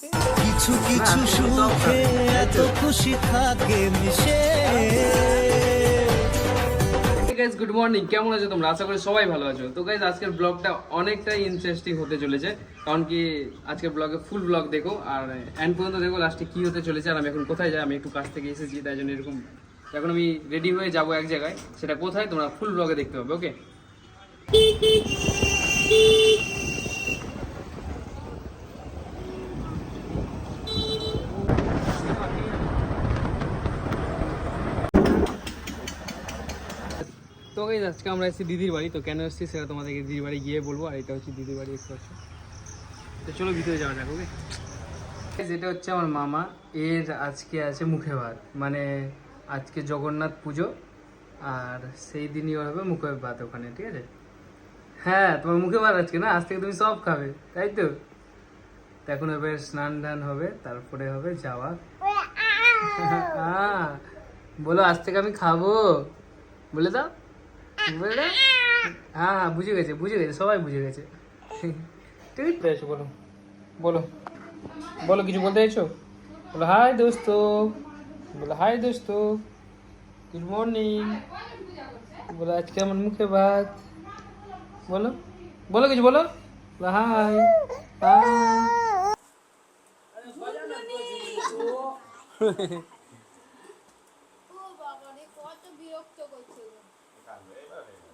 কিছু কিছু সুখে এত খুশি থাকে মিশে। গাইস গুড মর্নিং, কেমন আছো তোমরা? আশা করি সবাই ভালো আছো। তো গাইস আজকের ব্লগটা অনেকটাই ইন্টারেস্টিং হতে চলেছে, কারণ কি আজকের ব্লগে ফুল ব্লগ দেখো আর এন্ড পর্যন্ত দেখো লাস্টে কি হতে চলেছে আর আমি এখন কোথায় যাই। আমি একটু কাছ থেকে এসেছি, তাই জন্য এরকম এখন আমি রেডি হয়ে যাবো এক জায়গায়, সেটা কোথায় তোমরা ফুল ব্লগে দেখতে পাবে। ওকে, তো গাইস আজকে আমরা এসেছি দিদির বাড়ি। তো কেন এসেছি সেটা তোমাদেরকে দিদির বাড়ি গিয়ে বলবো। আর এটা হচ্ছে দিদির বাড়ি, একটু আছে। তো চলো ভিতরে যাওয়া যাক। ওকে, যেটা হচ্ছে আমার মামা, এর আজকে আছে মুখে ভাত, মানে আজকে জগন্নাথ পুজো আর সেই দিনই ওর হবে মুখে ভাত ওখানে, ঠিক আছে? হ্যাঁ, তোমার মুখে ভাত আজকে না, আজ থেকে তুমি সব খাবে, তাই তো? তো এখন এবার স্নান টান হবে, তারপরে হবে যাওয়া। হ্যাঁ বলো, আজ থেকে আমি খাবো, বলে দাও, বলে দাও। হ্যাঁ হ্যাঁ, বুঝে গেছে, বুঝে গেছে, সবাই বুঝে গেছে। ঠিক আছে, বলো বলো বলো, কিছু বলতে চাইছো? বলো হাই দোস্ত, বলো হাই দোস্ত, গুড মর্নিং, বলো আজকে আমার মুখে ভাত, বলো বলো কিছু বলো, বলো হাই হাই।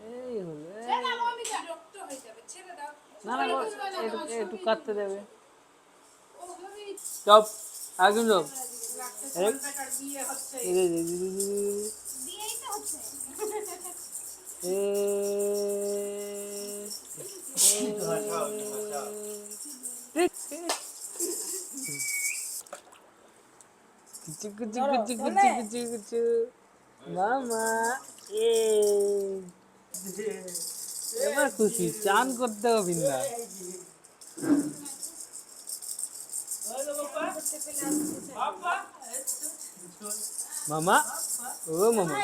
এই হলো, না না একটু কাটতে দেবে, চপ একদম চপ। মামা এবার খুশি, চান করতে হবে না। মামা, ও মামা,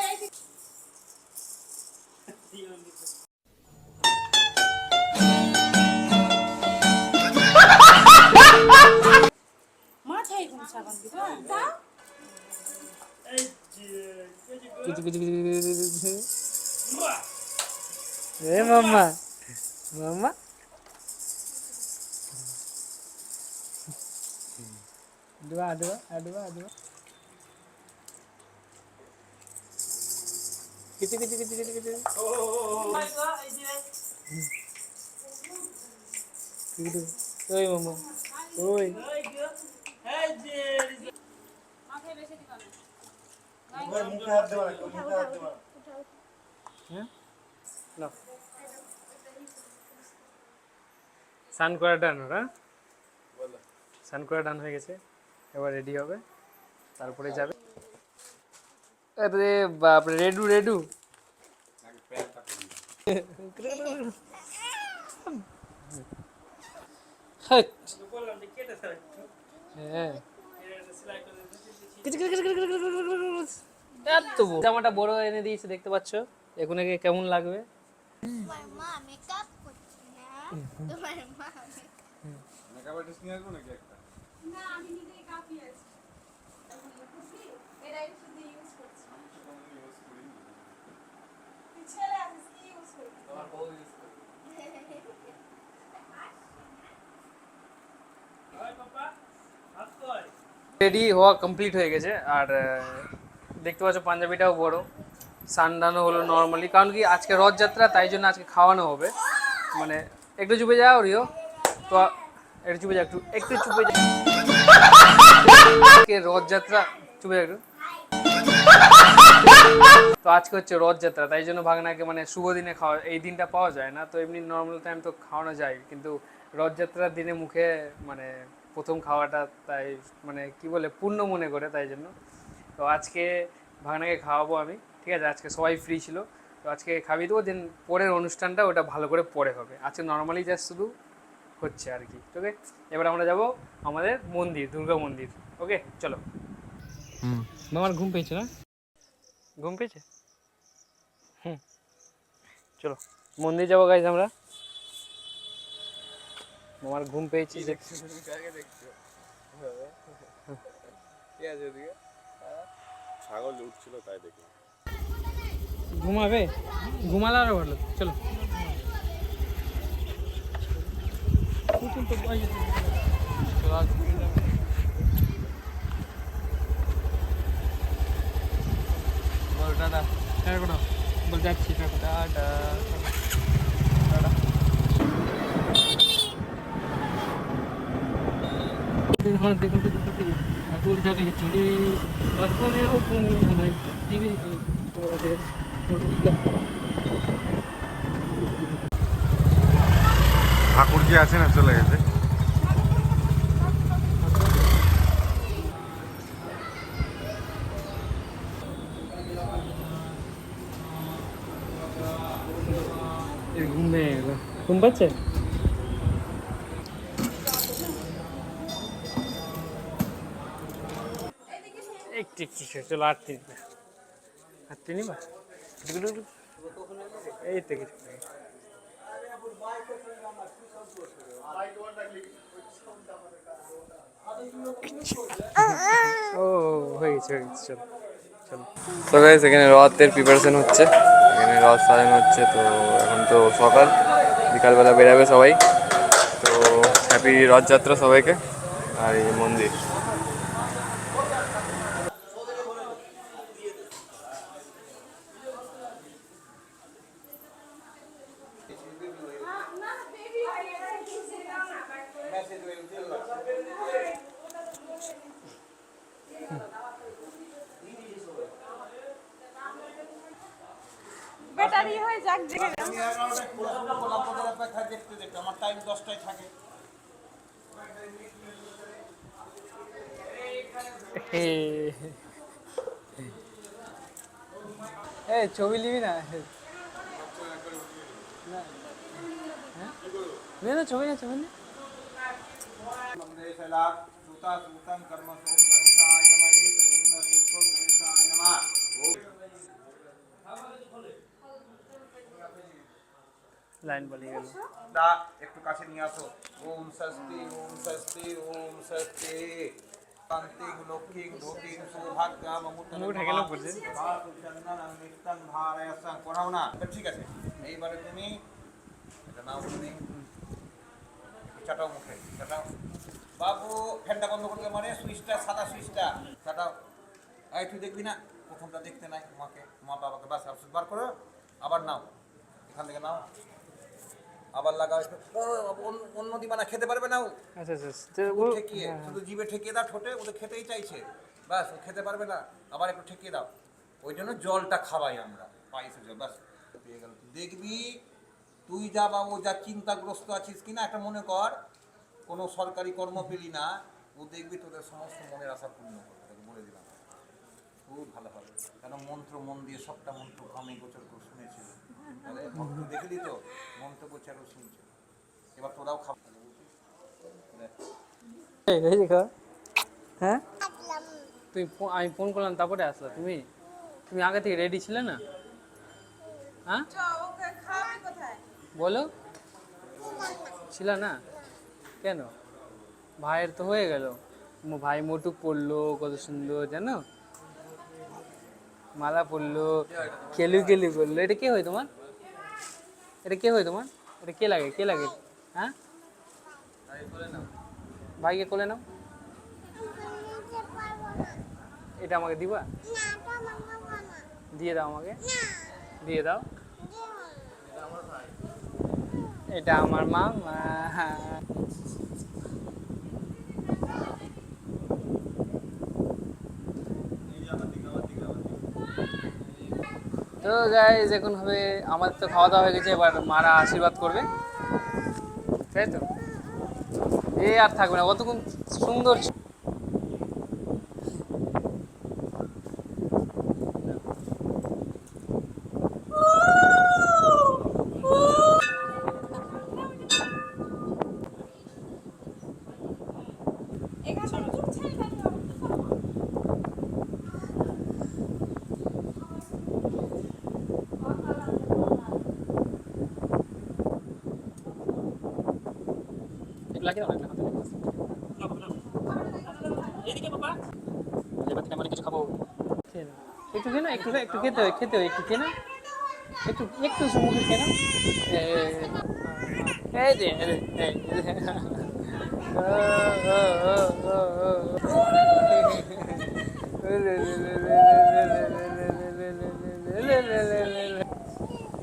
এ মামা, মামা আডুয়া আডুয়া আডুয়া আডুয়া, কিছু কিছু কিছু কিছু কিছু ওই মামা, ওই স্নান করা ডান, ওরা স্নান করা ডান হয়ে গেছে, এবার রেডি হবে, তারপরে যাবে। আরে বাপরে, রেডু রেডু, হ্যাঁ জামাটা বড় এনে দিয়েছে, দেখতে পাচ্ছ, এখন একে কেমন লাগবে। রেডি হওয়া কমপ্লিট হয়ে গেছে, আর দেখতে পাচ্ছ পাঞ্জাবিটাও বড়, সানডানও হলো নর্মালি, কারণ কি আজকে রথযাত্রা, তাই জন্য আজকে খাওয়ানো হবে। মানে একটু চুপে যাও রিও, তো একটু চুপে যাও, একটু একটু চুপে যাও, আজকে রথযাত্রা, চুপে যাও একটু। তো আজকে হচ্ছে রথযাত্রা, তাই জন্য ভাগনাকে মানে শুভ দিনে খাওয়া, এই দিনটা পাওয়া যায় না, তো এমনি নর্মাল টাইম তো খাওয়ানো যায়, কিন্তু রথযাত্রার দিনে মুখে মানে প্রথম খাওয়াটা, তাই মানে কি বলে পূর্ণ মনে করে, তাই জন্য তো আজকে ভাগনাকে খাওয়াবো আমি, ঠিক আছে? আজকে সবাই ফ্রি ছিল, তো আজকে খাইয়ে দেবো, দেন পরের অনুষ্ঠানটা ওটা ভালো করে পরে হবে, আজকে নর্মালি জাস্ট শুধু হচ্ছে আর কি। ওকে, এবার আমরা যাব আমাদের মন্দির, দুর্গা মন্দির। ওকে চলো। মামার ঘুম পেয়েছে না? ঘুম পেয়েছে? চলো মন্দির যাবো গাইজ আমরা। মামার ঘুম পেয়েছি, কে আছে ওদিকে? ছাগল উঠছিল তাই দেখি। ঘুমাবে? ঘুমালে আরো ভালো। চলো বল দাদা বল যাচ্ছি টাটা। ঠাকুর কি আছে না চলে গেছে? ঘুম ভেঙে গেল। ঘুম পাচ্ছে? একটু একটু চলো আটতে নিবা এই তো কিছু ও হয়ে গেছে চলো চলো। তো গাইস এখানে রথের প্রিপারেশন হচ্ছে, এখানে রথ সাজানো হচ্ছে। তো এখন তো সকাল, বিকালবেলা বেরাবে সবাই। তো হ্যাপি রথযাত্রা সবাইকে। আর এই মন্দির ব্যাটারি হয়ে যাক জেগে যাও। আমার টাইম 10টায় থাকে। এই ছবি নিবি না? না ছবি না ছবি না। লাইন বলিয়ে গেল। একটু কাছে নিয়ে আসো। ওম স্বস্তি ওম স্বস্তি ওম স্বস্তি শান্তিং লক্ষ্মীং ধূতিং সৌভাগ্যম পড়াও না। ঠিক আছে, এইবারে তুমি এটা নাও, তুমি চাটাও মুখে চাটাও। বাবু ফ্যানটা বন্ধ করতে মানে সুইচটা, সাদা সুইচটা চাটাও। এই তুই দেখবি না, প্রথমটা দেখতে নাই তোমাকে, মা বাবাকে। বাস আর বার করো, আবার নাও, এখান থেকে নাও, আবার লাগাও। একটু অন্য দিবা না, খেতে পারবে না ও। আচ্ছা আচ্ছা ঠেকিয়ে শুধু জিভে ঠেকিয়ে দাও, ঠোঁটে ওদের খেতেই চাইছে, বাস ও খেতে পারবে না, আবার একটু ঠেকিয়ে দাও। ওই জন্য জলটা খাওয়াই আমরা, পায়েসের জল। বাস পেয়ে গেল। দেখবি তুই যা বাবু যা চিন্তাগ্রস্ত আছিস কিনা, একটা মনে কর কোনো সরকারি কর্ম পেলি না, ও দেখবি তোদের সমস্ত মনের আশা পূর্ণ করবে, তোকে বলে দিলাম। খুব ভালো হবে, কেন মন্ত্র মন দিয়ে সবটা মন্ত্র আমি গোচর করে শুনেছি। তাহলে ভক্ত দেখলি তো মন্ত্র গোচরও শুনছে। এবার তোরাও খাবো। হ্যাঁ তুই আমি ফোন করলাম তারপরে আসলো। তুমি তুমি আগে থেকে রেডি ছিলে না? হ্যাঁ ওকে খাওয়াবি কোথায়? বলো, ছিল না কেন? ভাইয়ের তো হয়ে গেল, ভাই মোটুক পড়লো কত সুন্দর জানো, মালা পড়লো, কেলু কেলু করলো। এটা কে হয় তোমার? এটা কে হয় তোমার? এটা কে লাগে? কে লাগে? হ্যাঁ ভাইকে কোলে নাও। এটা আমাকে দিবা? দিয়ে দাও আমাকে, দিয়ে দাও। এটা আমার মামা। তো গাইস এখন হবে, আমাদের তো খাওয়া দাওয়া হয়ে গেছে, এবার মারা আশীর্বাদ করবে, তাই তো? এ আর থাকবে না, কতক্ষণ সুন্দর। এখানে চুপ ছেড়ে দাও। লাগিয়ে দাও না হাতে। এদিকে বাবা। কিছু খাবো। খেয়ে নাও। একটু খেয়ে না, একটু খেতে হয়, একটু খেয়ে না, একটু মুখে খেয়ে না। এই যে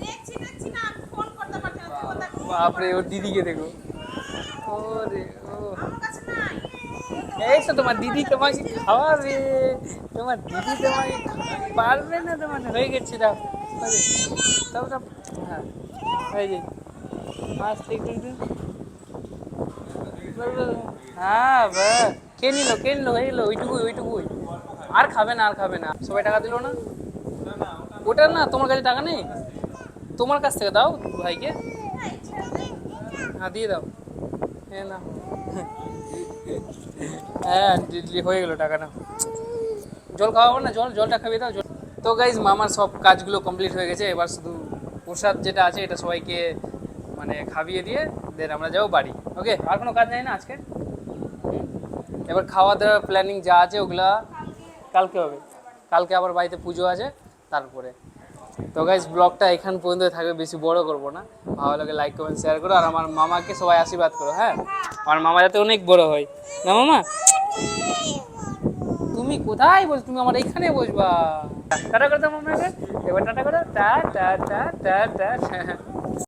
দেখছি না আমি ফোন করতে পারছি না, তুই কথা কর। বাপরে, ওর দিদিকে দেখো। ওরে ও, আমার কাছে নাই। এই তো তোমার দিদি তোমাকে খাওয়াবে, তোমার দিদি তোমাকে পারবে না, তোমার হয়ে গেছে। দাও দাও দাও, হ্যাঁ এই যে আস্তে একটু হ্যাঁ বাস, খেয়ে নিল হয়ে গেলো, ওইটুকুই। আর খাবে না। সবাই টাকা দিল না? ওটা না, তোমার কাছে টাকা নেই? তোমার কাছ থেকে দাও ভাইকে। হ্যাঁ দিয়ে দাও। হ্যাঁ না, হ্যাঁ হয়ে গেলো টাকা না। জল খাওয়াবো না? জলটা খাইয়ে দাও। তো গাইজ মামার সব কাজগুলো কমপ্লিট হয়ে গেছে, এবার শুধু প্রসাদ যেটা আছে এটা সবাইকে মানে খাইয়ে দিয়ে দেন আমরা যাবো বাড়ি। ওকে, আর কোনো কাজ নেই না আজকে? এবার খাওয়া দাওয়ার প্ল্যানিং যা আছে ওগুলা কালকে হবে। কালকে আবার বাড়িতে পুজো আছে তারপরে। তো গাইজ ব্লগটা এখান পর্যন্ত থাকবে, বেশি বড় করব না। ভালো লাগে লাইক কমেন্ট শেয়ার করো, আর আমার মামাকে সবাই আশীর্বাদ করো। হ্যাঁ, আমার মামা যাতে অনেক বড় হয়। না মামা, তুমি কোথায় বস, তুমি আমার এখানে বসবা। টাটা করে দাও মামাকে, এবার টাটা করো, টা টা টা টা টা।